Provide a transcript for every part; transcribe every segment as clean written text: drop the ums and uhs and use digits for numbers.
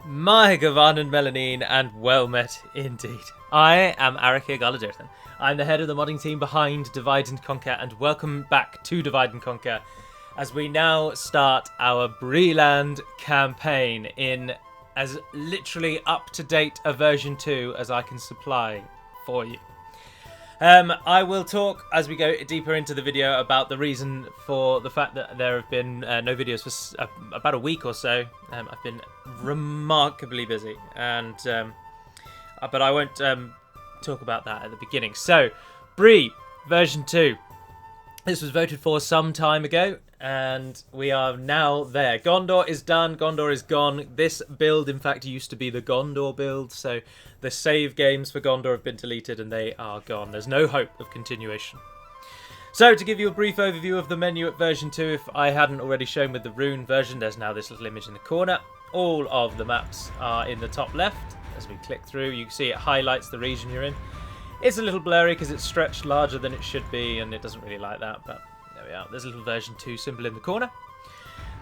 My Gavan and Melanine, and well met indeed. I am Araki Galadirthan. I'm the head of the modding team behind Divide and Conquer, and welcome back to Divide and Conquer as we now start our Breeland campaign in as literally up-to-date a version 2 as I can supply for you. I will talk as we go deeper into the video about the reason for the fact that there have been no videos for about a week or so. I've been remarkably busy, and but I won't talk about that at the beginning. So, Bree, version 2. This was voted for some time ago, and we are now there. Gondor is done. Gondor is gone. This build, in fact, used to be the Gondor build, so the save games for Gondor have been deleted and they are gone. There's no hope of continuation. So, to give you a brief overview of the menu at version 2, if I hadn't already shown with the Rune version, there's now this little image in the corner. All of the maps are in the top left. As we click through, you can see it highlights the region you're in. It's a little blurry because it's stretched larger than it should be, and it doesn't really like that, but there we are. There's a little version 2 symbol in the corner.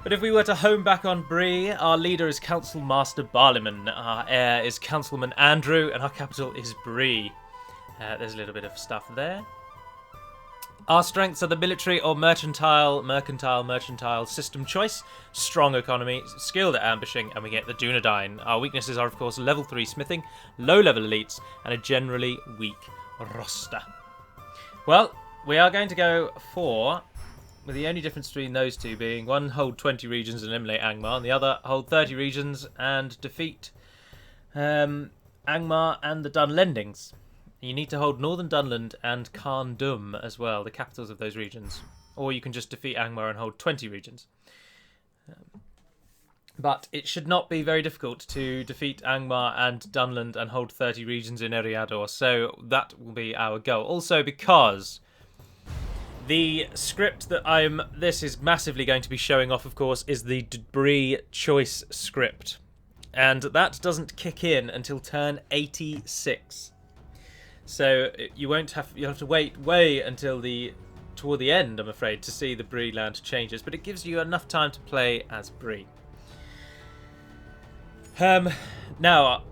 But if we were to home back on Bree, our leader is Council Master Barliman, our heir is Councilman Andrew, and our capital is Bree. There's a little bit of stuff there. Our strengths are the military or mercantile system choice, strong economy, skilled at ambushing, and we get the Dunedain. Our weaknesses are, of course, level 3 smithing, low-level elites, and a generally weak roster. Well, we are going to go for, with the only difference between those two being one hold 20 regions and eliminate Angmar, and the other hold 30 regions and defeat Angmar and the Dunlendings. You need to hold Northern Dunland and Carndum as well, the capitals of those regions. Or you can just defeat Angmar and hold 20 regions. But it should not be very difficult to defeat Angmar and Dunland and hold 30 regions in Eriador, so that will be our goal. Also because the script that this is massively going to be showing off, of course, is the Bree choice script. And that doesn't kick in until turn 86. So you'll have to wait way until toward the end, I'm afraid, to see the Breeland changes. But it gives you enough time to play as Bree. Now,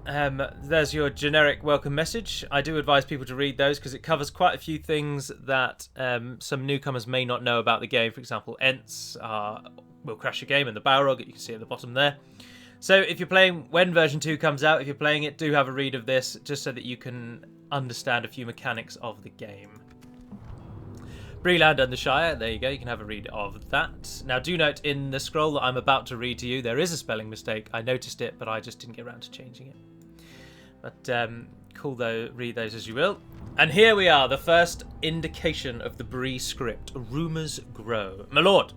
there's your generic welcome message. I do advise people to read those because it covers quite a few things that some newcomers may not know about the game. For example, Ents will crash your game, and the Balrog, you can see at the bottom there. So if you're playing, when version 2 comes out, if you're playing it, do have a read of this, just so that you can understand a few mechanics of the game. Breeland and the Shire, there you go, you can have a read of that. Now do note, in the scroll that I'm about to read to you, there is a spelling mistake. I noticed it, but I just didn't get around to changing it. But cool though, read those as you will. And here we are, the first indication of the Bree script. Rumours grow. My lord,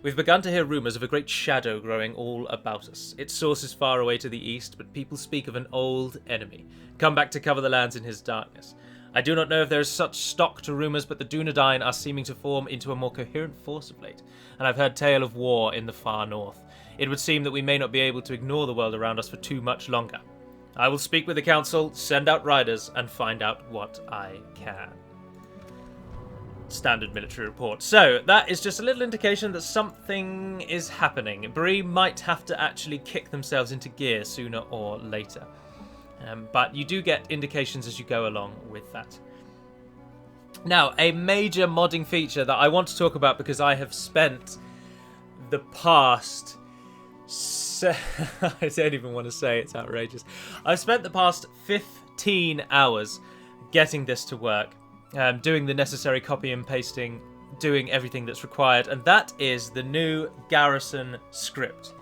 we've begun to hear rumours of a great shadow growing all about us. Its source is far away to the east, but people speak of an old enemy, come back to cover the lands in his darkness. I do not know if there is such stock to rumours, but the Dunedain are seeming to form into a more coherent force of late, and I've heard tale of war in the far north. It would seem that we may not be able to ignore the world around us for too much longer. I will speak with the council, send out riders, and find out what I can. Standard military report. So, that is just a little indication that something is happening. Bree might have to actually kick themselves into gear sooner or later. But you do get indications as you go along with that. Now, a major modding feature that I want to talk about because I have spent the past... I don't even want to say, it's outrageous. I've spent the past 15 hours getting this to work. Doing the necessary copy and pasting, doing everything that's required, and that is the new Garrison script.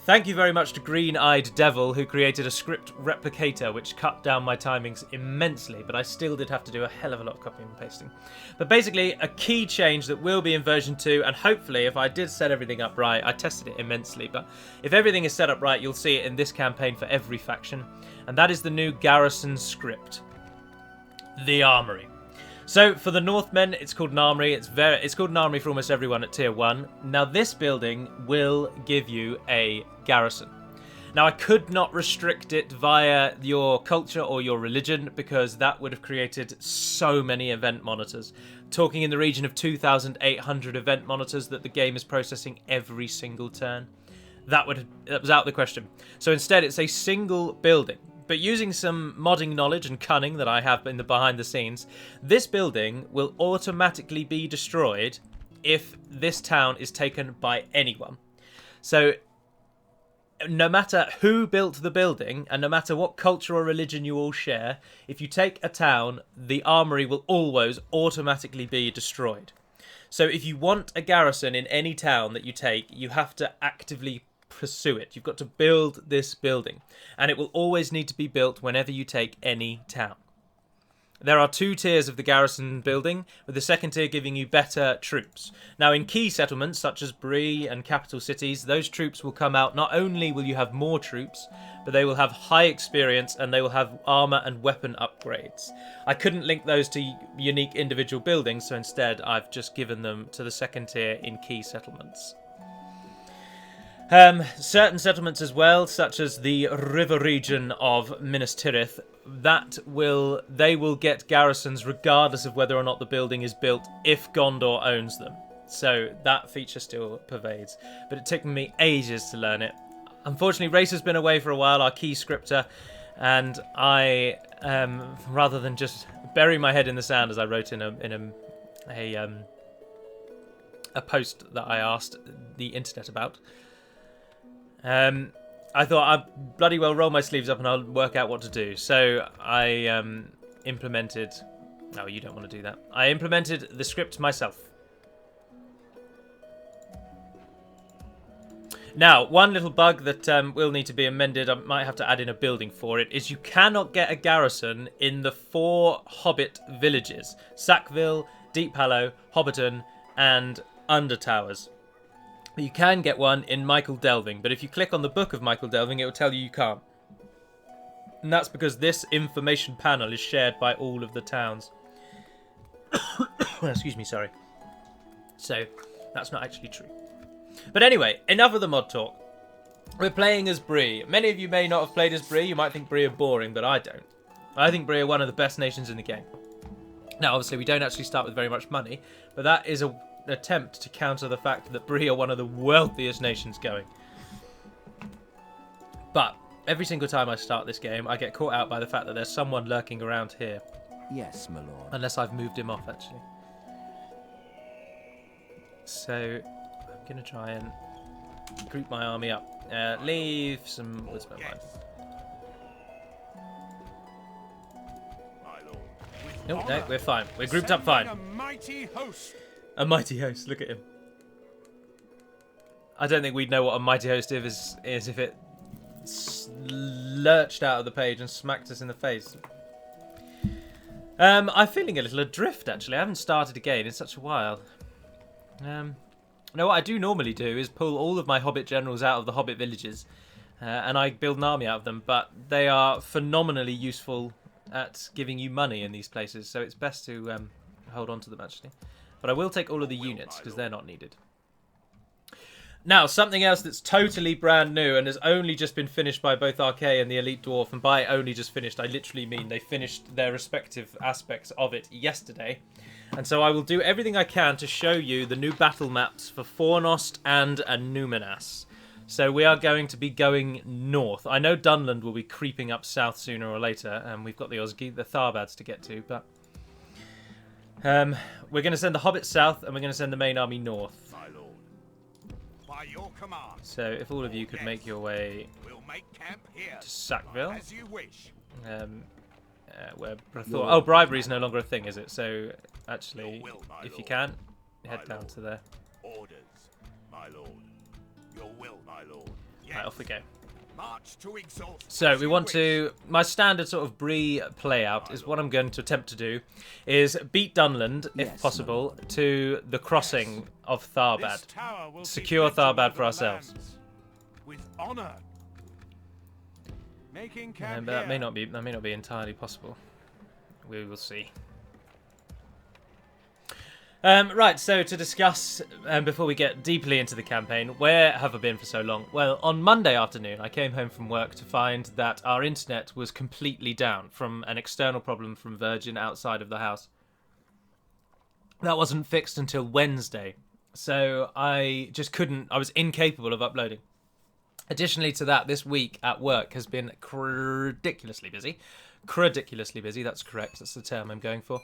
Thank you very much to Green-Eyed Devil, who created a script replicator which cut down my timings immensely, but I still did have to do a hell of a lot of copying and pasting. But basically, a key change that will be in version 2, and hopefully, if I did set everything up right, I tested it immensely, but if everything is set up right, you'll see it in this campaign for every faction, and that is the new Garrison script. The Armory. So for the Northmen, it's called an armory. It's called an armory for almost everyone at tier 1. Now this building will give you a garrison. Now I could not restrict it via your culture or your religion because that would have created so many event monitors. Talking in the region of 2,800 event monitors that the game is processing every single turn. that was out of the question. So instead, it's a single building. But using some modding knowledge and cunning that I have in the behind the scenes, this building will automatically be destroyed if this town is taken by anyone. So no matter who built the building, and no matter what culture or religion you all share, if you take a town, the armory will always automatically be destroyed. So if you want a garrison in any town that you take, you have to actively pursue it. You've got to build this building, and it will always need to be built whenever you take any town. There are 2 tiers of the garrison building, with the second tier giving you better troops. Now, in key settlements such as Bree and capital cities, those troops will come out. Not only will you have more troops, but they will have high experience and they will have armor and weapon upgrades. I couldn't link those to unique individual buildings, so instead I've just given them to the second tier in key settlements. Certain settlements as well, such as the river region of Minas Tirith, they will get garrisons regardless of whether or not the building is built if Gondor owns them. So that feature still pervades. But it took me ages to learn it. Unfortunately, Race has been away for a while, our key scripter, and I, rather than just bury my head in the sand as I wrote in a post that I asked the internet about, I thought I'd bloody well roll my sleeves up and I'll work out what to do. So I implemented... No, you don't want to do that. I implemented the script myself. Now, one little bug that will need to be amended, I might have to add in a building for it, is you cannot get a garrison in the 4 Hobbit villages. Sackville, Deep Hallow, Hobbiton, and Undertowers. You can get one in Michael Delving, but if you click on the book of Michael Delving, it will tell you can't. And that's because this information panel is shared by all of the towns. Excuse me, sorry. So, that's not actually true. But anyway, enough of the mod talk. We're playing as Bree. Many of you may not have played as Bree. You might think Bree are boring, but I don't. I think Bree are one of the best nations in the game. Now, obviously, we don't actually start with very much money, but that is an attempt to counter the fact that Bree are one of the wealthiest nations going. But every single time I start this game, I get caught out by the fact that there's someone lurking around here. Yes, my lord. Unless I've moved him off, actually. So, I'm going to try and group my army up. Leave some woodsmen behind. Nope, no, we're fine. We're grouped up fine. A mighty host. A mighty host, look at him. I don't think we'd know what a mighty host is if it lurched out of the page and smacked us in the face. I'm feeling a little adrift, actually. I haven't started again in such a while. What I do normally do is pull all of my Hobbit generals out of the Hobbit villages, and I build an army out of them, but they are phenomenally useful at giving you money in these places, so it's best to hold on to them, actually. But I will take all of the units, because they're not needed. Now, something else that's totally brand new and has only just been finished by both RK and the Elite Dwarf, and by only just finished, I literally mean they finished their respective aspects of it yesterday. And so I will do everything I can to show you the new battle maps for Fornost and Numenas. So we are going to be going north. I know Dunland will be creeping up south sooner or later, and we've got the Tharbads to get to, but we're going to send the Hobbits south, and we're going to send the main army north. My lord. By your command. So if all of you could make your way We'll make camp here. to Sackville, As you wish. where bribery is no longer a thing, is it? So actually, Your will, my if you lord. can, head My down lord. to there. Orders, my lord. Your will, my lord. Yes. Right, off we go. March to exhaust. So as we you want wish. to... My standard sort of Bree playout is what I'm going to attempt to do, is beat Dunland, if Yes, possible, to the crossing of Tharbad. This tower will Secure be built Tharbad over for ourselves. lands with honor. Making camp But that may here. not be entirely possible. We will see. Right, so to discuss, before we get deeply into the campaign, where have I been for so long? Well, on Monday afternoon, I came home from work to find that our internet was completely down from an external problem from Virgin outside of the house. That wasn't fixed until Wednesday, so I just couldn't, I was incapable of uploading. Additionally to that, this week at work has been ridiculously busy. Ridiculously busy, that's correct. That's the term I'm going for.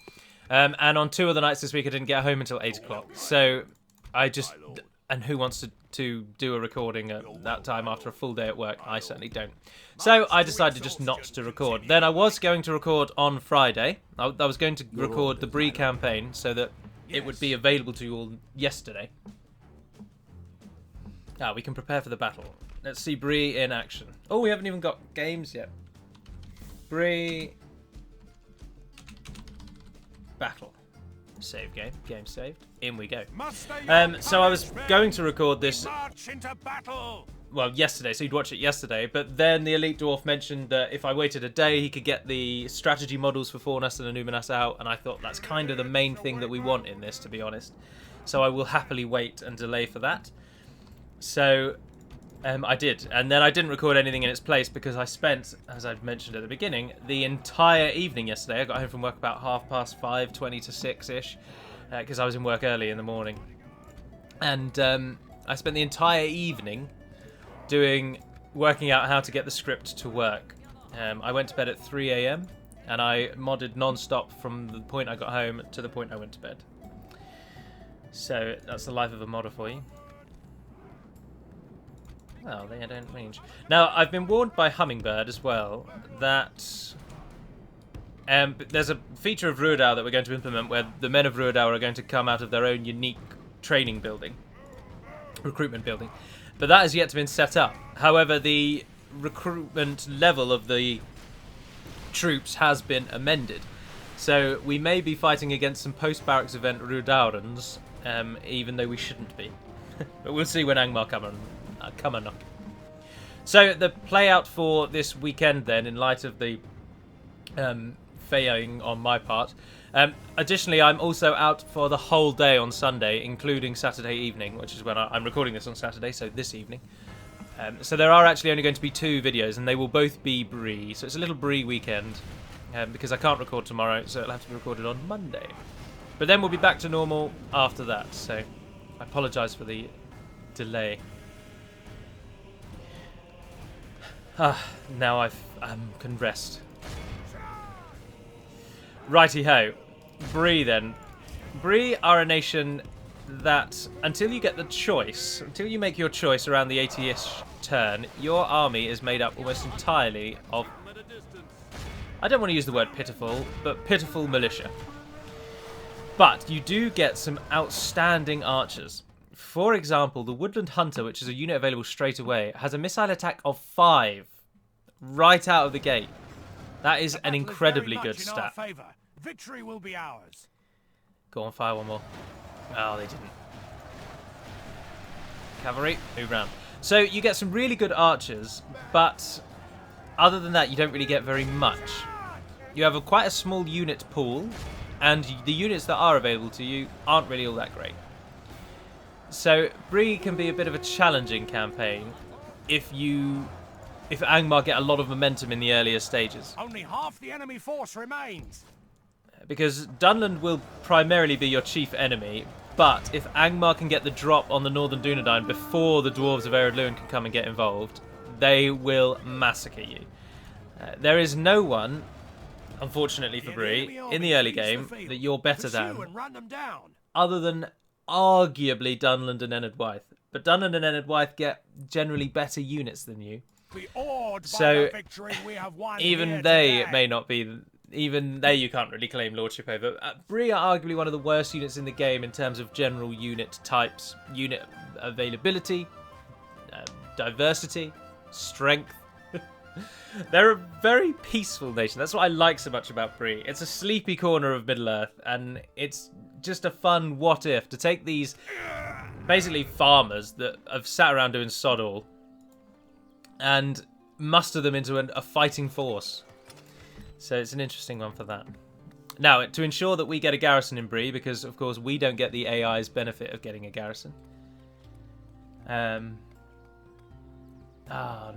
And on 2 of the nights this week, I didn't get home until 8 o'clock. So I just... And who wants to do a recording at that time after a full day at work? I certainly don't. So I decided just not to record. Then I was going to record on Friday. I was going to record the Bree campaign so that it would be available to you all yesterday. Ah, we can prepare for the battle. Let's see Bree in action. Oh, we haven't even got games yet. Bree. Battle. Save game. Game saved. In we go. So I was going to record this... Well, yesterday, so you'd watch it yesterday. But then the Elite Dwarf mentioned that if I waited a day, he could get the strategy models for Fornas and Anuminas out. And I thought that's kind of the main thing that we want in this, to be honest. So I will happily wait and delay for that. So... I did, and then I didn't record anything in its place because I spent, as I've mentioned at the beginning, the entire evening yesterday. I got home from work about 5:30, 20 to 6-ish, because I was in work early in the morning. And I spent the entire evening working out how to get the script to work. I went to bed at 3 a.m. and I modded non-stop from the point I got home to the point I went to bed. So that's the life of a modder for you. Well, they don't range. Now, I've been warned by Hummingbird as well that there's a feature of Ruidau that we're going to implement where the men of Ruidau are going to come out of their own unique training building, recruitment building. But that has yet to been set up. However, the recruitment level of the troops has been amended. So we may be fighting against some post-barracks event Ruidaurans, even though we shouldn't be. But we'll see when Angmar come on. So the play out for this weekend then, in light of the failing on my part. Additionally, I'm also out for the whole day on Sunday, including Saturday evening, which is when I'm recording this on Saturday, so this evening. So there are actually only going to be 2 videos, and they will both be Bree. So it's a little Bree weekend, because I can't record tomorrow, so it'll have to be recorded on Monday. But then we'll be back to normal after that, so I apologise for the delay. Now I can rest. Righty-ho. Bree, then. Bree are a nation that, until you get the choice, until you make your choice around the 80-ish turn, your army is made up almost entirely of... I don't want to use the word pitiful, but pitiful militia. But you do get some outstanding archers. For example, the Woodland Hunter, which is a unit available straight away, has a missile attack of 5 right out of the gate. That is an incredibly good stat. Victory will be ours. Go on, fire one more. Oh, they didn't. Cavalry, move round. So you get some really good archers, but other than that, you don't really get very much. You have quite a small unit pool, and the units that are available to you aren't really all that great. So Bree can be a bit of a challenging campaign if Angmar get a lot of momentum in the earlier stages. Only half the enemy force remains. Because Dunland will primarily be your chief enemy, but if Angmar can get the drop on the Northern Dunedain before the Dwarves of Ered Luin can come and get involved, they will massacre you. There is no one, unfortunately for Bree, in the early game that you're better than, other than arguably Dunland and Ennard Wythe. But Dunland and Ennard Wythe get generally better units than you. So even they may not be... Even they you can't really claim lordship over. Bree are arguably one of the worst units in the game in terms of general unit types, unit availability, diversity, strength. They're a very peaceful nation. That's what I like so much about Bree. It's a sleepy corner of Middle-earth, and it's just a fun what-if to take these basically farmers that have sat around doing sod all and muster them into a fighting force. So it's an interesting one for that. Now, to ensure that we get a garrison in Bree, because of course we don't get the AI's benefit of getting a garrison. Oh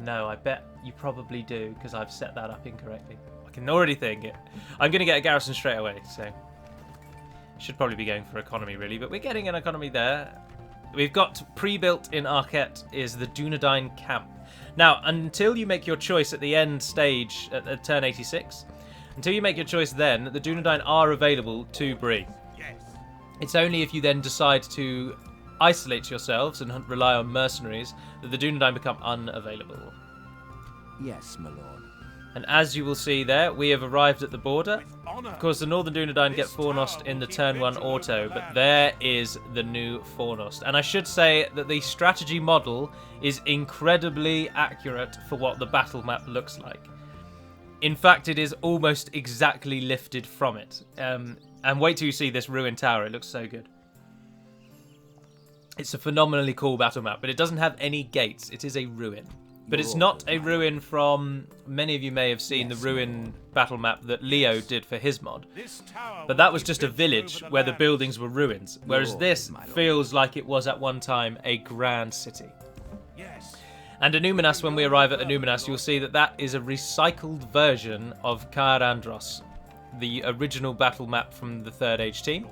no, I bet you probably do, because I've set that up incorrectly. I can already think it. I'm going to get a garrison straight away, so... Should probably be going for economy, really, but we're getting an economy there. We've got pre-built in Arquette is the Dunedain camp. Now, until you make your choice at the end stage, at turn 86, until you make your choice then, the Dunedain are available to Bree. Yes. It's only if you then decide to isolate yourselves and rely on mercenaries that the Dunedain become unavailable. Yes, my lord. And as you will see there, we have arrived at the border. With honor. Of course, the Northern Dunedain get Fornost in the turn 1 auto, but there is the new Fornost. And I should say that the strategy model is incredibly accurate for what the battle map looks like. In fact, it is almost exactly lifted from it. And wait till you see this ruined tower, it looks so good. It's a phenomenally cool battle map, but it doesn't have any gates. It is a ruin. But it's not a ruin from... Many of you may have seen the ruin battle map that Leo did for his mod. But that was just a village where the buildings were ruins. Whereas this feels like it was at one time a grand city. Yes. And Anuminas, when we arrive at Anuminas, you'll see that that is a recycled version of Caer Andros, the original battle map from the Third Age team.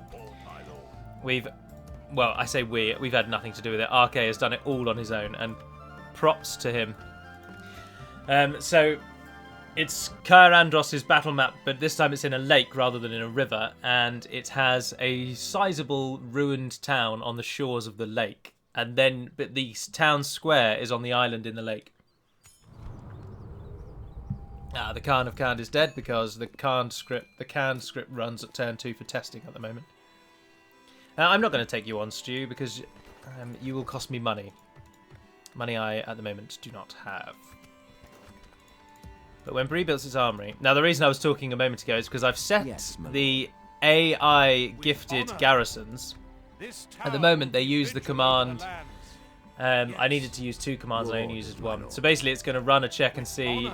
We've had nothing to do with it. RK has done it all on his own, and props to him. So it's Caer Andros' battle map, but this time it's in a lake rather than in a river, and it has a sizable ruined town on the shores of the lake. But the town square is on the island in the lake. The Khan of Khand is dead because the Khand script runs at turn 2 for testing at the moment. I'm not going to take you on, Stu, because you will cost me money. Money I, at the moment, do not have. But when Bree builds his armory... Now, the reason I was talking a moment ago is because I've set the AI gifted garrisons. At the moment, they use the command... I needed to use 2 commands, and I only used 1. So basically, it's going to run a check and see...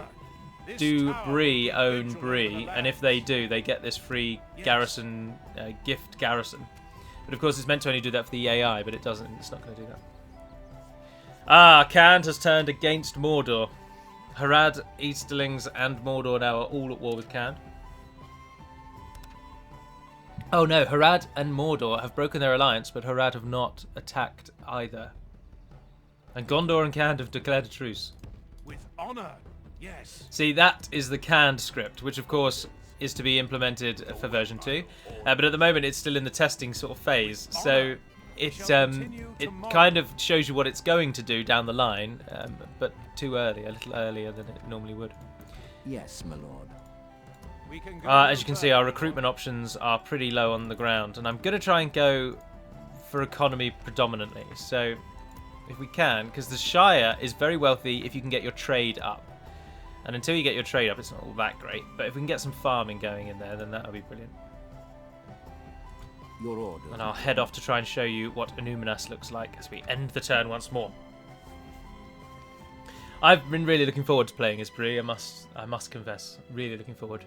Do Bree own Bree? And if they do, they get this free garrison, gift garrison. But of course, it's meant to only do that for the AI, but it doesn't. It's not going to do that. Khand has turned against Mordor. Harad, Easterlings, and Mordor now are all at war with Khand. Oh no, Harad and Mordor have broken their alliance, but Harad have not attacked either. And Gondor and Khand have declared a truce. With honor, yes. See, that is the Khand script, which of course is to be implemented for version 2. But at the moment it's still in the testing sort of phase, so it kind of shows you what it's going to do down the line, but too early, a little earlier than it normally would. Yes, my lord. As you can see, our recruitment options are pretty low on the ground, and I'm going to try and go for economy predominantly. So, if we can, because the Shire is very wealthy if you can get your trade up. And until you get your trade up, it's not all that great. But if we can get some farming going in there, then that would be brilliant. Your orders. And I'll head off to try and show you what Anuminas looks like as we end the turn once more. I've been really looking forward to playing as Bree, I must confess. Really looking forward.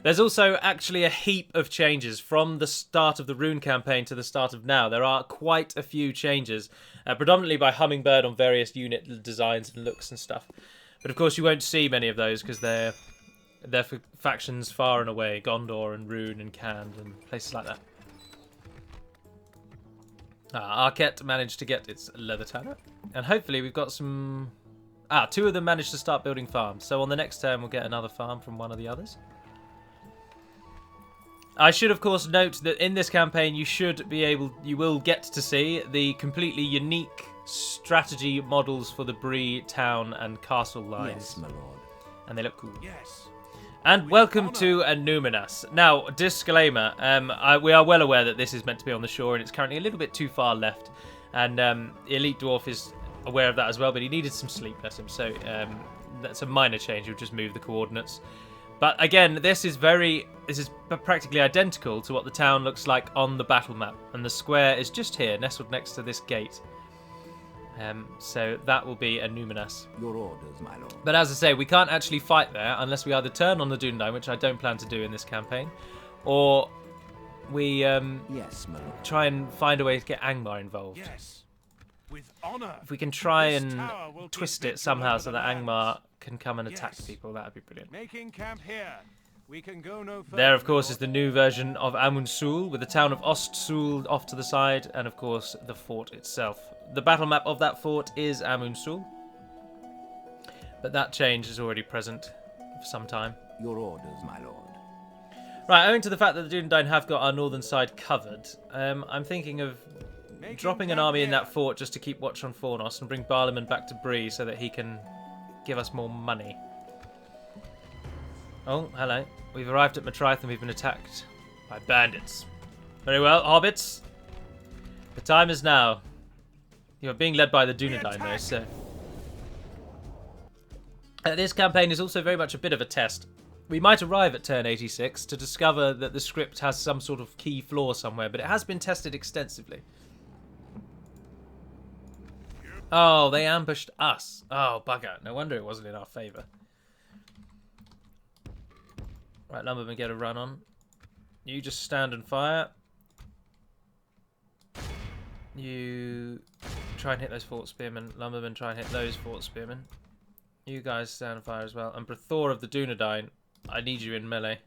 There's also actually a heap of changes from the start of the Rune campaign to the start of now. There are quite a few changes, predominantly by Hummingbird on various unit designs and looks and stuff. But of course you won't see many of those because they're for factions far and away, Gondor and Rune and Khand and places like that. Arquette managed to get its leather tanner, and hopefully we've got some... 2 of them managed to start building farms, so on the next turn we'll get another farm from one of the others. I should of course note that in this campaign you will get to see the completely unique strategy models for the Bree town and castle lines. Yes, my lord. And they look cool. Yes. And welcome to Anuminas. Now, disclaimer, we are well aware that this is meant to be on the shore and it's currently a little bit too far left. And Elite Dwarf is aware of that as well, but he needed some sleep, bless him. So that's a minor change, we'll just move the coordinates. But again, this is practically identical to what the town looks like on the battle map. And the square is just here, nestled next to this gate. So that will be Anuminas. Your orders, my lord. But as I say, we can't actually fight there unless we either turn on the Dunedain, which I don't plan to do in this campaign, or we yes, my lord. try and find a way to get Angmar involved. Yes. With honor. If we can try and twist it somehow so that Angmar can come and attack people, that would be brilliant. Making camp here. We can go no further. There, of course, is the new version of Amunsul, with the town of Ostsul off to the side, and of course the fort itself. The battle map of that fort is Amunsul. But that change is already present for some time. Your orders, my lord. Right, owing to the fact that the Dunedain have got our northern side covered, I'm thinking of dropping an army in that fort just to keep watch on Fornos and bring Barliman back to Bree so that he can give us more money. Oh, hello. We've arrived at Matriath and we've been attacked by bandits. Very well, hobbits. The time is now. You're being led by the Dunedain though, so... this campaign is also very much a bit of a test. We might arrive at turn 86 to discover that the script has some sort of key flaw somewhere, but it has been tested extensively. Oh, they ambushed us. Oh, bugger. No wonder it wasn't in our favour. Right, Lumberman, get a run on. You just stand and fire. You try and hit those fort spearmen. Lumberman, try and hit those fort spearmen. You guys stand and fire as well. And Brethor of the Dunedain, I need you in melee.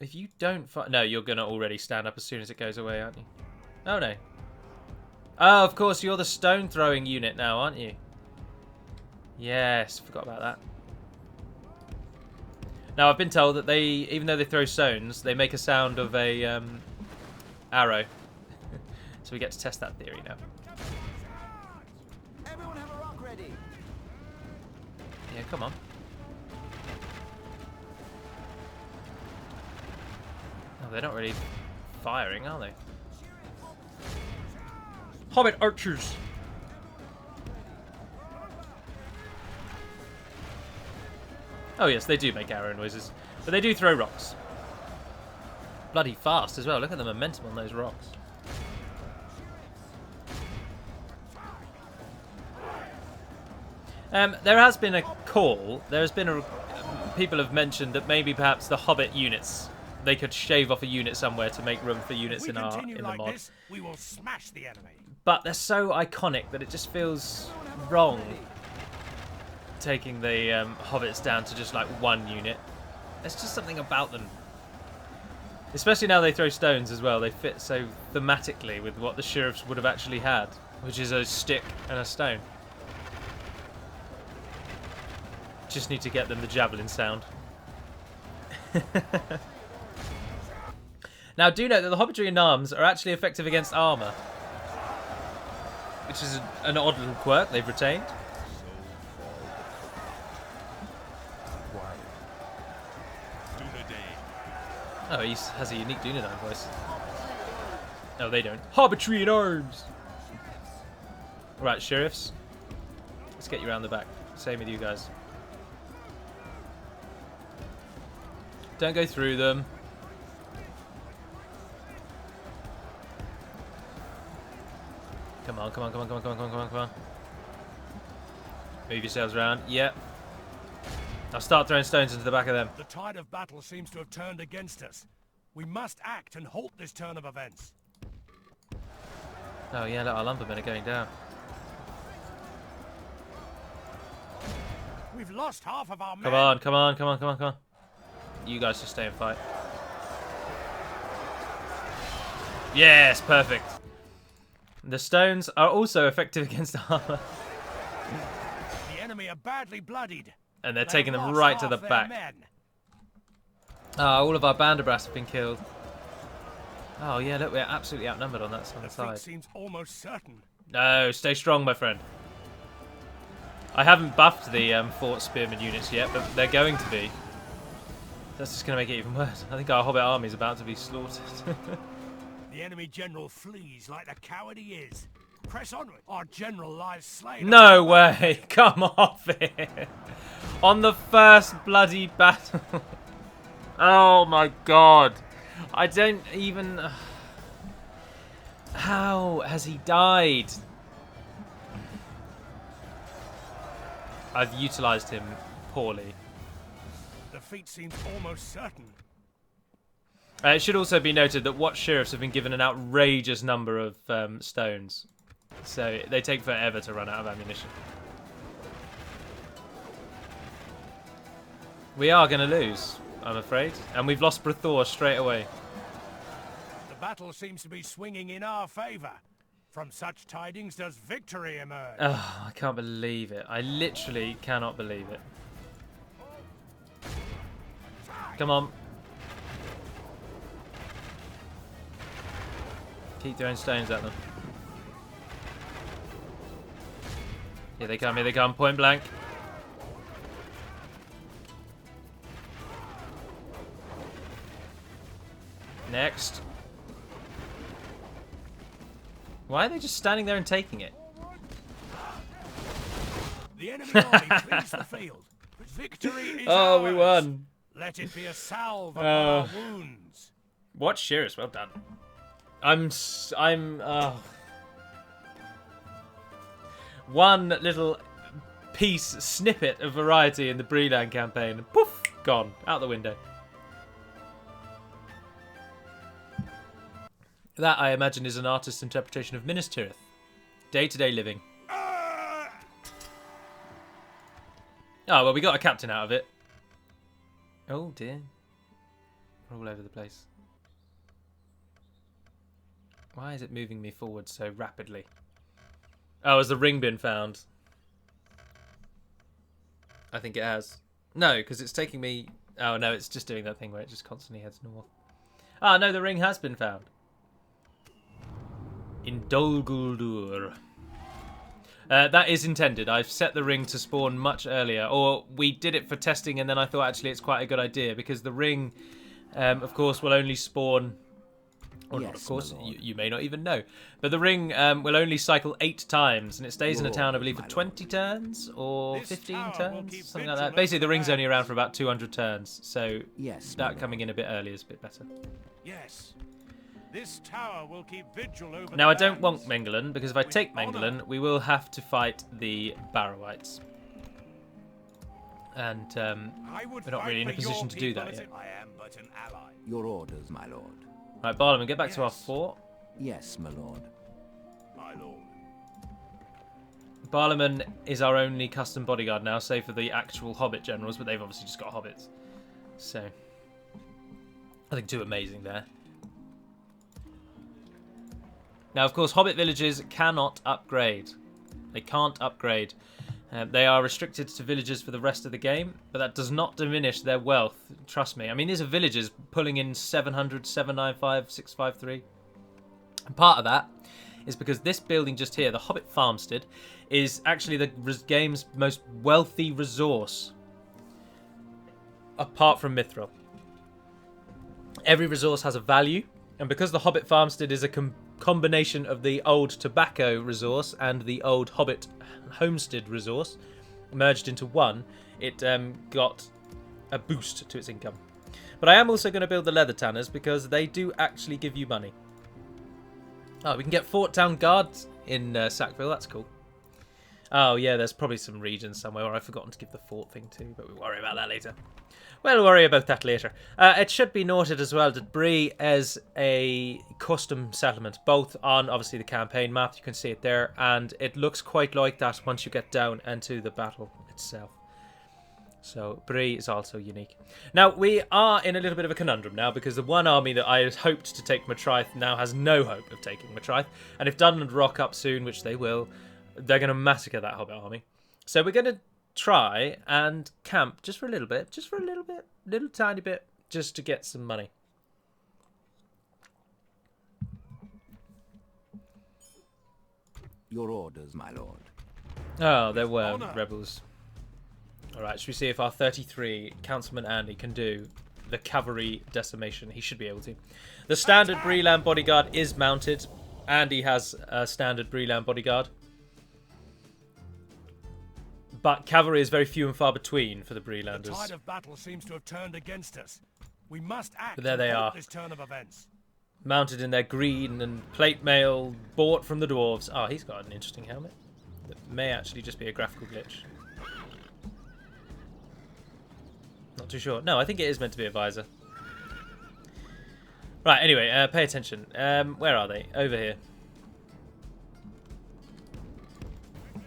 If you don't fire... No, you're going to already stand up as soon as it goes away, aren't you? Oh, no. Oh, of course, you're the stone throwing unit now, aren't you? Yes, forgot about that. Now, I've been told that they, even though they throw stones, they make a sound of a arrow. So we get to test that theory now. Everyone have a rock ready. Yeah, come on. Oh, they're not really firing, are they? Hobbit archers! Oh yes, they do make arrow noises. But they do throw rocks. Bloody fast as well. Look at the momentum on those rocks. There has been a call. There has been a... People have mentioned that maybe perhaps the Hobbit units... They could shave off a unit somewhere to make room for units in the mod. We will smash the enemy. But they're so iconic that it just feels wrong taking the hobbits down to just like one unit. There's just something about them. Especially now they throw stones as well. They fit so thematically with what the sheriffs would have actually had, which is a stick and a stone. Just need to get them the javelin sound. Now, do note that the hobbitry in arms are actually effective against armour, which is an odd little quirk they've retained. Oh, he has a unique Dunedain voice. No, they don't. Hobbitry in arms! Right, sheriffs. Let's get you around the back. Same with you guys. Don't go through them. Come on, come on, come on, come on, come on, come on, come on, come on. Move yourselves around. Yep. I'll start throwing stones into the back of them. The tide of battle seems to have turned against us. We must act and halt this turn of events. Oh yeah, look, our lumbermen are going down. We've lost half of our men. Come on, come on, come on, come on, come on. You guys just stay and fight. Yes, perfect. The stones are also effective against armor. The enemy are badly bloodied. And they're taking them right to the back. All of our Banderbrass have been killed. Oh yeah, look, we're absolutely outnumbered on that side. Seems almost certain. No, stay strong, my friend. I haven't buffed the Fort Spearman units yet, but they're going to be. That's just going to make it even worse. I think our Hobbit army is about to be slaughtered. The enemy general flees like the coward he is. Press onward. Our general lies slain. No way! Come off it! On the first bloody battle. Oh my god. I don't even... How has he died? I've utilised him poorly. Defeat seems almost certain. It should also be noted that Watch Sheriffs have been given an outrageous number of stones. So they take forever to run out of ammunition. We are going to lose, I'm afraid. And we've lost Brethor straight away. The battle seems to be swinging in our favour. From such tidings does victory emerge. Oh, I can't believe it. I literally cannot believe it. Come on. Keep throwing stones at them. Here they come, point blank. Next. Why are they just standing there and taking it? The enemy army clears the field. Victory is Oh, ours. we won. Let it be a salve upon our wounds. What Shearers, well done. One little snippet of variety in the Breeland campaign. Poof, gone, out the window. That, I imagine, is an artist's interpretation of Minas Tirith. Day-to-day living. Oh, well, we got a captain out of it. Oh, dear. We're all over the place. Why is it moving me forward so rapidly? Oh, has the ring been found? I think it has. No, because it's taking me... Oh, no, it's just doing that thing where it just constantly heads north. Ah, no, the ring has been found. In Dol Guldur. That is intended. I've set the ring to spawn much earlier. Or we did it for testing and then I thought actually it's quite a good idea because the ring, of course, will only spawn... Or Yes, not, of course, my lord. you may not even know. But the ring will only cycle 8 times and it stays in a town, I believe, for 20 turns or This 15 tower will turns, keep something like that. vigilant Basically, the for ring's only lands. around for about 200 turns, so Yes, my that coming in a bit early is a bit better. Yes. This tower will keep vigil over Now, the I don't want lands. Mengelen, because if I take honor. Mengelen, we will have to fight the Barrowites. And I would we're not fight really in a for position your to do people that as yet. I am but an ally. Your orders, my lord. Right, Barlaam, get back to our Yes. fort. Yes, my lord. My lord. Barlaam is our only custom bodyguard now, save for the actual Hobbit generals, but they've obviously just got hobbits. So, nothing too amazing there. Now, of course, Hobbit villages cannot upgrade. They can't upgrade. They are restricted to villages for the rest of the game, but that does not diminish their wealth. Trust me. I mean, these are villages pulling in 700, 795, 653. And part of that is because this building just here, the Hobbit Farmstead, is actually the game's most wealthy resource, apart from Mithril. Every resource has a value, and because the Hobbit Farmstead is a combination of the old tobacco resource and the old Hobbit homestead resource merged into one, it got a boost to its income. But I am also going to build the leather tanners because they do actually give you money. Oh, we can get Fort Town Guards in Sackville. That's cool. Oh, yeah, there's probably some regions somewhere where I've forgotten to give the fort thing to, but we'll worry about that later. We'll worry about that later. It should be noted as well that Bree is a custom settlement, both on, obviously, the campaign map. You can see it there, and it looks quite like that once you get down into the battle itself. So, Bree is also unique. Now, we are in a little bit of a conundrum now, because the one army that I had hoped to take Matrife now has no hope of taking Matrife. And if Dunland rock up soon, which they will, they're going to massacre that Hobbit army. So we're going to try and camp just for a little bit, little tiny bit, just to get some money. Your orders, my lord. Oh, there were Honor. rebels. Alright, should we see if our 33 Councilman Andy can do the cavalry decimation? He should be able to. The standard Breeland bodyguard is mounted. Andy has a standard Breeland bodyguard. But cavalry is very few and far between for the The Breelanders. tide of battle seems to have turned against us. We must act But there and they halt are. this turn of events. Mounted in their green and plate mail, bought from the dwarves. Oh, he's got an interesting helmet. That may actually just be a graphical glitch. Not too sure. No, I think it is meant to be a visor. Right, anyway, pay attention. Where are they? Over here.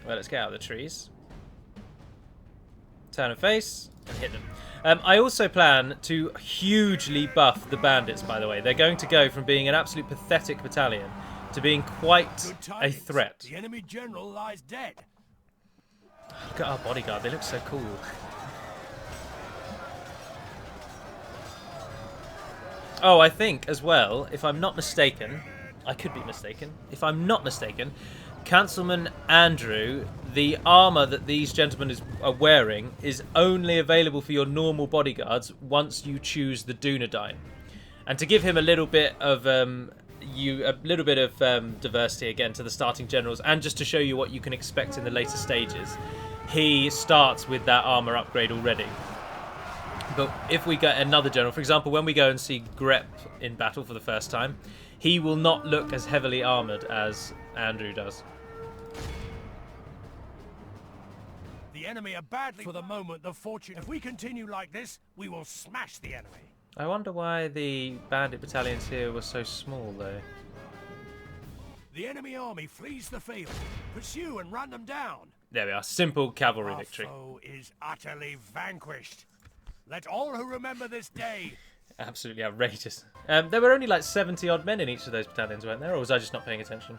Well, let's get out of the trees. Turn and face, and hit them. I also plan to hugely buff the bandits, by the way. They're going to go from being an absolute pathetic battalion to being quite Good a tidings. threat. The enemy general lies dead. Look at our bodyguard, they look so cool. Oh, I think as well, if I'm not mistaken, I could be mistaken, if I'm not mistaken, Councilman Andrew, the armour that these gentlemen are wearing is only available for your normal bodyguards once you choose the Dunedain. And to give him a little bit of diversity again to the starting generals, and just to show you what you can expect in the later stages, he starts with that armour upgrade already. But if we get another general, for example, when we go and see Grep in battle for the first time, he will not look as heavily armoured as Andrew does. The enemy are badly for the moment the fortune. If we continue like this, we will smash the enemy. I wonder why the bandit battalions here were so small, though. The enemy army flees the field. Pursue and run them down. There we are. Simple cavalry Our victory. foe is utterly vanquished. Let all who remember this day. Absolutely outrageous. There were only like 70 odd men in each of those battalions, weren't there? Or was I just not paying attention?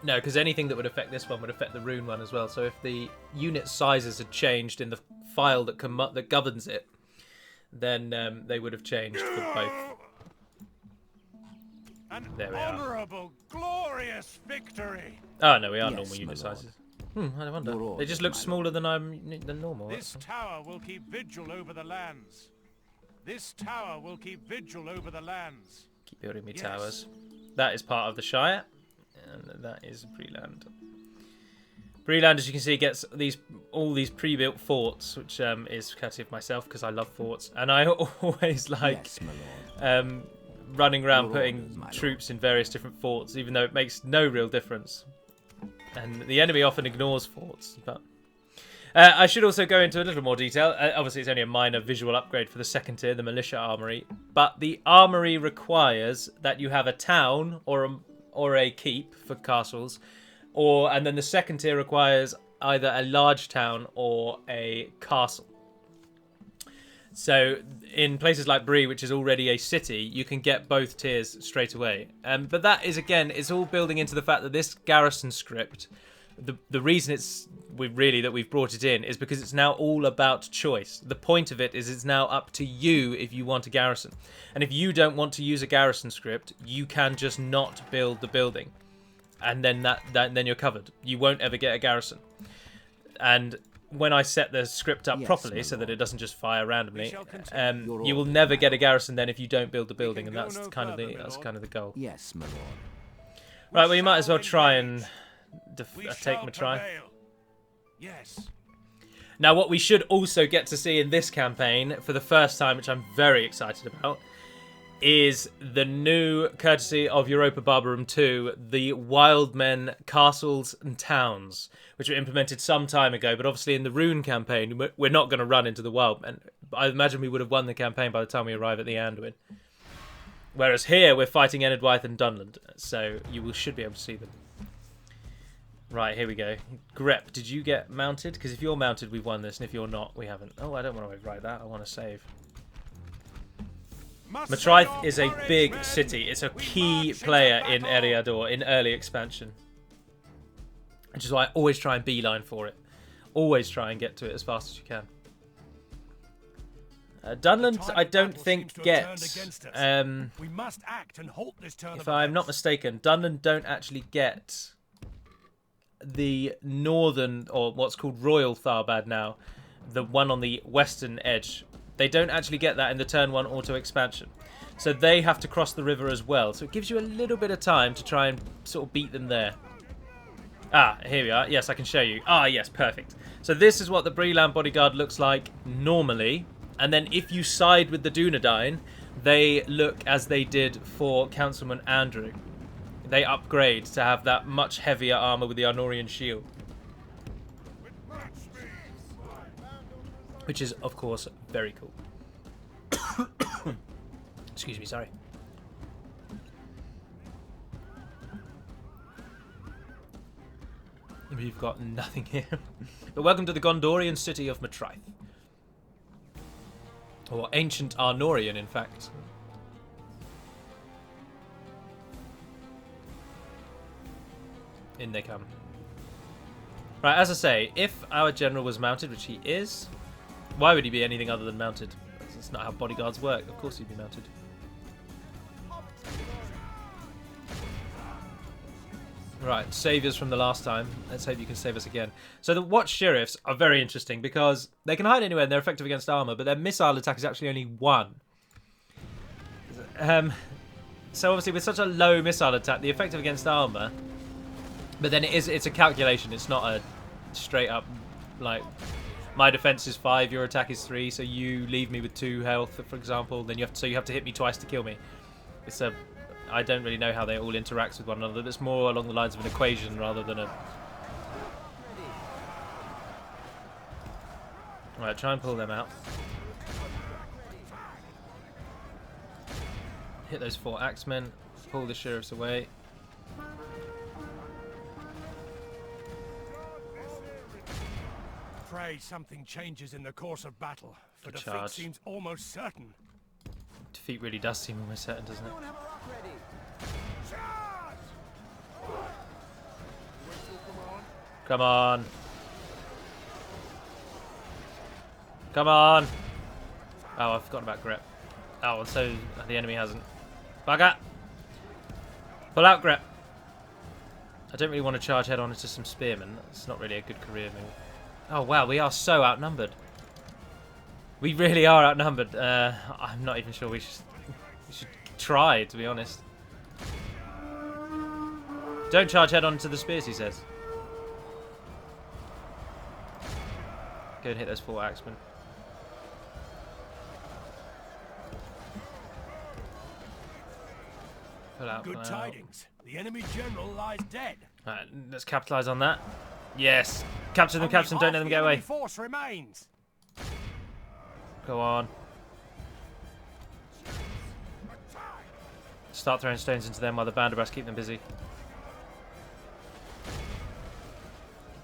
No, because anything that would affect this one would affect the rune one as well. So if the unit sizes had changed in the file that governs it, then they would have changed for both. An There we are. honorable, glorious victory. Oh no, we are Yes, normal my unit lord. sizes. I wonder. Your They just orders, look my smaller than normal. This tower will keep vigil over the lands. This tower will keep vigil over the lands. Keep building me Yes. towers. That is part of the Shire, and that is Breeland. Breeland, as you can see, gets all these pre-built forts, which is courtesy of myself because I love forts, and I always like Yes, my lord. running around Your putting orders, my lord. troops in various different forts, even though it makes no real difference. And the enemy often ignores forts. But I should also go into a little more detail. Obviously, it's only a minor visual upgrade for the second tier, the militia armory. But the armory requires that you have a town or a keep for castles, and then the second tier requires either a large town or a castle. So in places like Bree, which is already a city, you can get both tiers straight away. But that is, again, it's all building into the fact that this garrison script, the reason we've brought it in is because it's now all about choice. The point of it is it's now up to you if you want a garrison. And if you don't want to use a garrison script, you can just not build the building. And then then you're covered. You won't ever get a garrison. And when I set the script up Yes, properly my so that lord. it doesn't just fire randomly, shall continue. Your you will orders, never my get a lord. garrison then if you don't build the building, can and go that's no kind of further, my that's lord. kind of the goal. Yes, my lord. Right, well, you might as well shall try and engage. We take shall my try. prevail. Yes. Now, what we should also get to see in this campaign for the first time, which I'm very excited about, is the new, courtesy of Europa Barbarum 2, the Wildmen castles and towns, which were implemented some time ago. But obviously in the Rune campaign, we're not going to run into the Wildmen. I imagine we would have won the campaign by the time we arrive at the Anduin. Whereas here, we're fighting Enedwythe and Dunland, so should be able to see them. Right, here we go. Grep, did you get mounted? Because if you're mounted, we've won this, and if you're not, we haven't. Oh, I don't want to overwrite that. I want to save. Matrice is a big city. It's a key player in Eriador, in early expansion. Which is why I always try and beeline for it. Always try and get to it as fast as you can. Dunland, I don't think gets... We must act and halt this turn if of I'm not events. mistaken, Dunland don't actually get the northern, or what's called Royal Tharbad now, the one on the western edge. They don't actually get that in the turn 1 auto expansion. So they have to cross the river as well. So it gives you a little bit of time to try and sort of beat them there. Ah, here we are. Yes, I can show you. Ah, yes, perfect. So this is what the Breeland bodyguard looks like normally. And then if you side with the Dunedain, they look as they did for Councilman Andrew. They upgrade to have that much heavier armor with the Arnorian shield. Which is, of course, very cool. Excuse me, sorry. We've got nothing here. But welcome to the Gondorian city of Matrice. Or ancient Arnorian, in fact. In they come. Right, as I say, if our general was mounted, which he is, why would he be anything other than mounted? That's not how bodyguards work. Of course he'd be mounted. Right, saviors from the last time. Let's hope you can save us again. So the Watch Sheriffs are very interesting because they can hide anywhere and they're effective against armor, but their missile attack is actually only 1. So obviously with such a low missile attack, the effective against armor, but then it's a calculation. It's not a straight up, like, my defense is 5, your attack is 3, so you leave me with 2 health, for example, then you have to hit me twice to kill me. It's a... I don't really know how they all interact with one another. It's more along the lines of an equation rather than a... Right, try and pull them out. Hit those 4 axemen. Pull the sheriffs away. Pray something changes in the course of battle, for Good defeat charge. seems almost certain. Defeat really does seem almost certain, doesn't it? Come on. Come on. Oh, I've forgotten about grip. Oh, so the enemy hasn't. Bugger. Pull out grip. I don't really want to charge head on into some spearmen. It's not really a good career move. Oh, wow, we are so outnumbered. We really are outnumbered. I'm not even sure we should try, to be honest. Don't charge head on into the spears, he says. Go and hit those 4 axemen. Pull out. Good tidings. The enemy general lies dead. Alright, let's capitalise on that. Yes. Capture them, capture them, don't let them get away. Force remains. Go on. Start throwing stones into them while the Banderbrass keep them busy.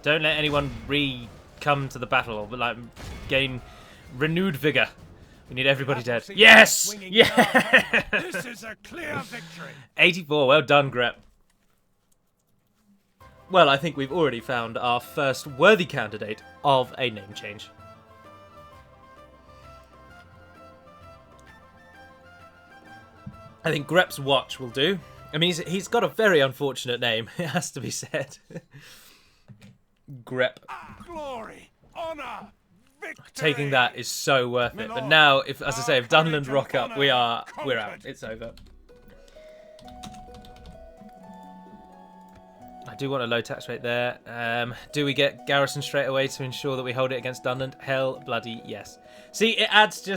Don't let anyone come to the battle or like gain renewed vigor. We need everybody dead. Yes! Yeah! This is a clear victory. 84, well done, Grep. Well, I think we've already found our first worthy candidate of a name change. I think Grep's Watch will do. I mean, he's got a very unfortunate name, it has to be said. Grep. Glory, honor, victory. Taking that is so worth it. But now, as I say, if Dunland rock up, we're out. It's over. I do want a low tax rate there. Do we get garrison straight away to ensure that we hold it against Dunland? Hell bloody yes. See, it adds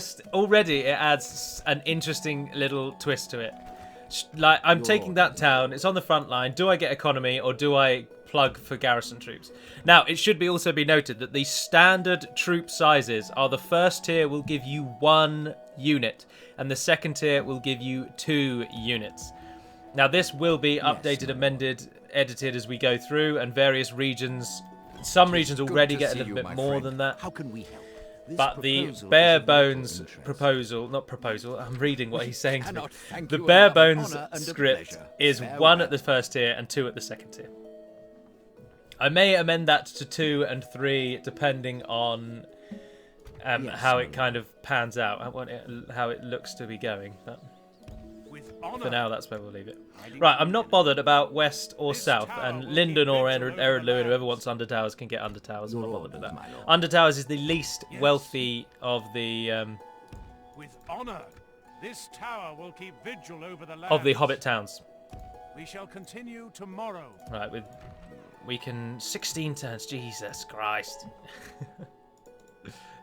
an interesting little twist to it. Like, I'm taking that town, it's on the front line. Do I get economy or do I plug for garrison troops? Now, it should also be noted that the standard troop sizes are the first tier will give you 1 unit and the second tier will give you 2 units. Now, this will be updated, amended, edited as we go through, and various regions, some regions already get a little bit more than that. How can we help? But the bare bones proposal, I'm reading what he's saying to me. The bare bones script is 1 at the first tier and 2 at the second tier. I may amend that to 2 and 3 depending on how it kind of pans out, how it looks to be going. But for now, that's where we'll leave it. Right, I'm not bothered about west or south, and Lyndon or Eredluin, whoever wants under towers, can get under towers. I'm not bothered with that. Under towers is the least wealthy of the With honor, this tower will keep vigil over the land. of the Hobbit towns. We shall continue tomorrow. Right, we can 16 turns. Jesus Christ.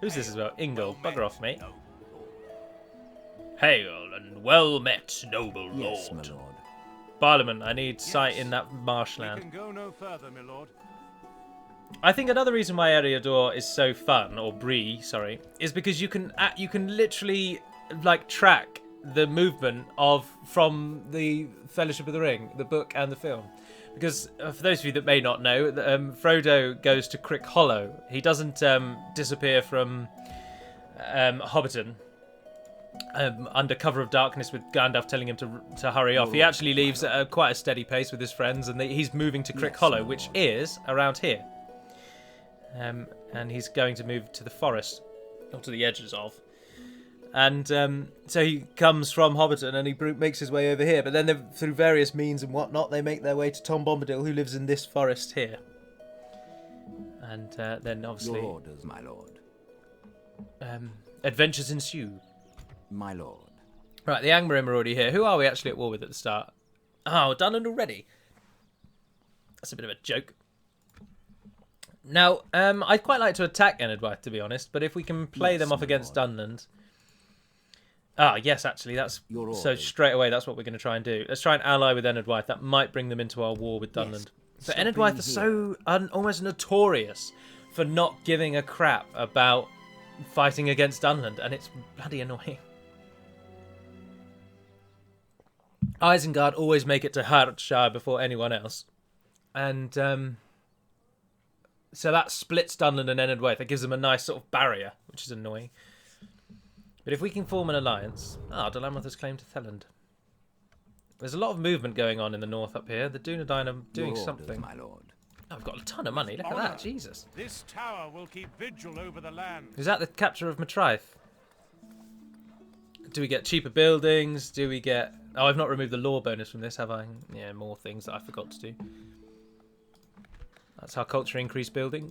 Who's this as well? Ingle. Bugger off, mate. Hail and well met, noble lord. Yes, my lord. Parliament, I need sight in that marshland. We can go no further, my lord. I think another reason why Eriador is so fun, or Bree, sorry, is because you can literally like track the movement from the Fellowship of the Ring, the book and the film. Because for those of you that may not know, Frodo goes to Crick Hollow. He doesn't disappear from Hobbiton. under cover of darkness with Gandalf telling him to hurry off. He actually leaves at quite a steady pace with his friends, and he's moving to Crick Hollow, which is around here. And he's going to move to the forest, or to the edges of. And so he comes from Hobbiton and he makes his way over here. But then through various means and whatnot, they make their way to Tom Bombadil, who lives in this forest here. And then obviously... Your orders, my lord. Adventures ensue. My lord. Right, the Angmarim are already here. Who are we actually at war with at the start? Oh, Dunland already. That's a bit of a joke. Now, I'd quite like to attack Enedwaith, to be honest, but if we can play them off against Dunland... Ah, yes, actually, that's... So straight away, that's what we're going to try and do. Let's try and ally with Enedwaith. That might bring them into our war with Dunland. Yes. But Enedwaith are so almost notorious for not giving a crap about fighting against Dunland, and it's bloody annoying. Isengard always make it to Hertfordshire before anyone else. And so that splits Dunland and Enedwaith. It gives them a nice sort of barrier, which is annoying. But if we can form an alliance... Ah, Dalamoth has claimed Theland. There's a lot of movement going on in the north up here. The Dunedain are doing something. My lord. Oh, I've got a ton of money. Look at that. Jesus. This tower will keep vigil over the land. Is that the capture of Matraith? Do we get cheaper buildings? Do we get... Oh, I've not removed the law bonus from this, have I? Yeah, more things that I forgot to do. That's our culture increase building.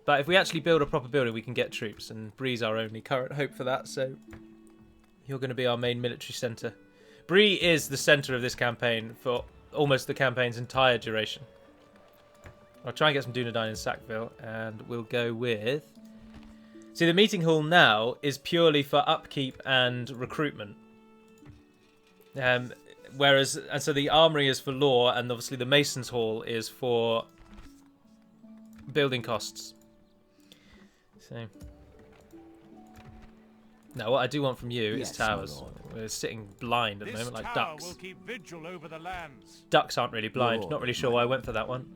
But if we actually build a proper building, we can get troops, and Bree's our only current hope for that, so you're going to be our main military centre. Bree is the centre of this campaign for almost the campaign's entire duration. I'll try and get some Dunedain in Sackville, and we'll go with... See, the meeting hall now is purely for upkeep and recruitment. And so the armory is for law, and obviously the Mason's Hall is for building costs. So, now what I do want from you is towers. We're sitting blind at the moment, like ducks. Will keep vigil over the lands. Ducks aren't really blind. Not really sure why I went for that one.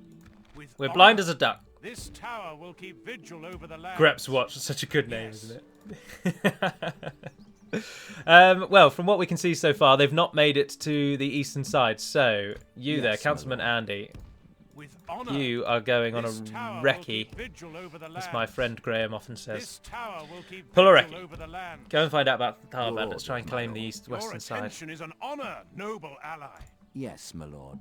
We're blind as a duck. This tower will keep vigil over the lands. Grep's Watch is such a good name, isn't it? Well, from what we can see so far, they've not made it to the eastern side. So, you there, Councilman Andy, you are going on a recce, as my friend Graham often says. Pull a recce. Go and find out about the Thar bandits. Try and claim the east-western side. Your attention is an honour, noble ally. Yes, my lord.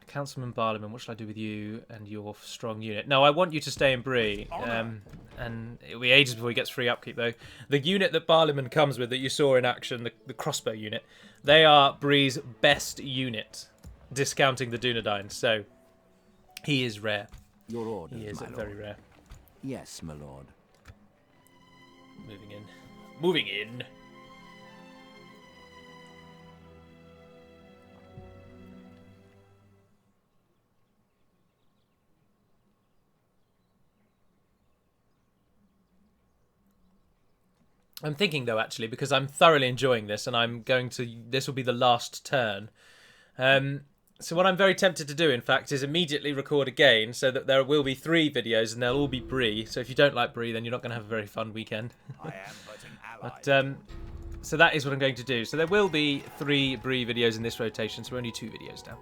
Councilman Barliman, what shall I do with you and your strong unit? No, I want you to stay in Bree. And it'll be ages before he gets free upkeep, though. The unit that Barliman comes with that you saw in action, the crossbow unit, they are Bree's best unit, discounting the Dunedain. So, he is rare. Your orders, he is very rare. Yes, my lord. Moving in. Moving in. I'm thinking, though, actually, because I'm thoroughly enjoying this, and I'm going to... This will be the last turn. So what I'm very tempted to do, in fact, is immediately record again, so that there will be 3 videos, and they'll all be Bree. So if you don't like Bree, then you're not going to have a very fun weekend. I am but an ally. So that is what I'm going to do. So there will be 3 Bree videos in this rotation, so we're only 2 videos now.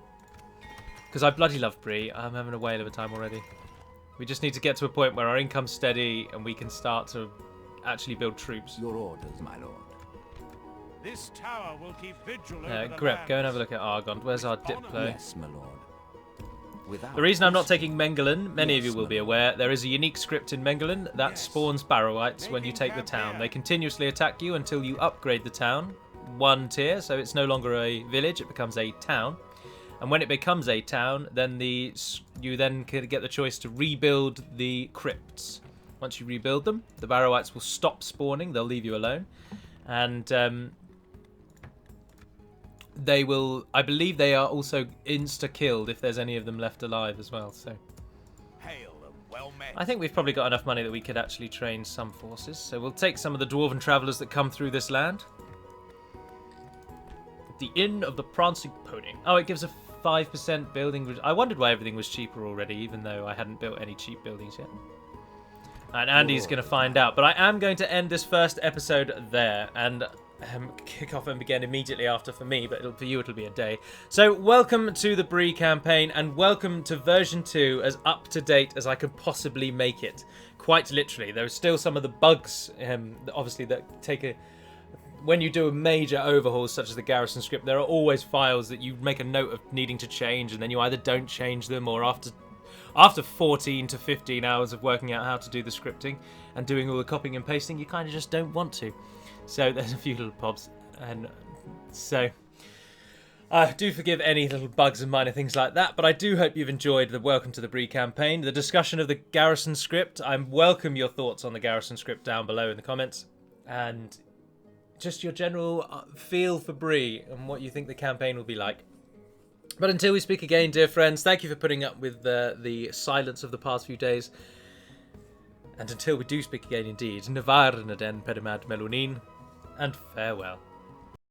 Because I bloody love Bree. I'm having a whale of a time already. We just need to get to a point where our income's steady, and we can start to... actually build troops. Your orders, my lord. This tower will keep vigil over the Grep, go and have a look at Argond. Where's our Diplo? Yes, my lord. The reason I'm not taking Mengelin, many of you will be aware, there is a unique script in Mengelin that spawns Barrowites when you take the town. They continuously attack you until you upgrade the town 1 tier, so it's no longer a village, it becomes a town. And when it becomes a town, then you then can get the choice to rebuild the crypts. Once you rebuild them, the Barrowites will stop spawning. They'll leave you alone. And they will... I believe they are also insta-killed if there's any of them left alive as well. So Hail and well met. I think we've probably got enough money that we could actually train some forces. So we'll take some of the Dwarven travellers that come through this land. The Inn of the Prancing Pony. Oh, it gives a 5% building... I wondered why everything was cheaper already, even though I hadn't built any cheap buildings yet. And Andy's going to find out. But I am going to end this first episode there and kick off and begin immediately after for me, but for you it'll be a day. So welcome to the Bree campaign and welcome to version 2 as up to date as I could possibly make it. Quite literally. There are still some of the bugs, obviously, that take a... When you do a major overhaul such as the garrison script, there are always files that you make a note of needing to change, and then you either don't change them, or after 14 to 15 hours of working out how to do the scripting and doing all the copying and pasting, you kind of just don't want to. So there's a few little pobs, and so do forgive any little bugs and minor things like that, but I do hope you've enjoyed the Welcome to the Bree campaign, the discussion of the garrison script. I welcome your thoughts on the garrison script down below in the comments, and just your general feel for Bree and what you think the campaign will be like. But until we speak again, dear friends, thank you for putting up with the silence of the past few days. And until we do speak again indeed, Navarre den Pedimad Melonin, and farewell.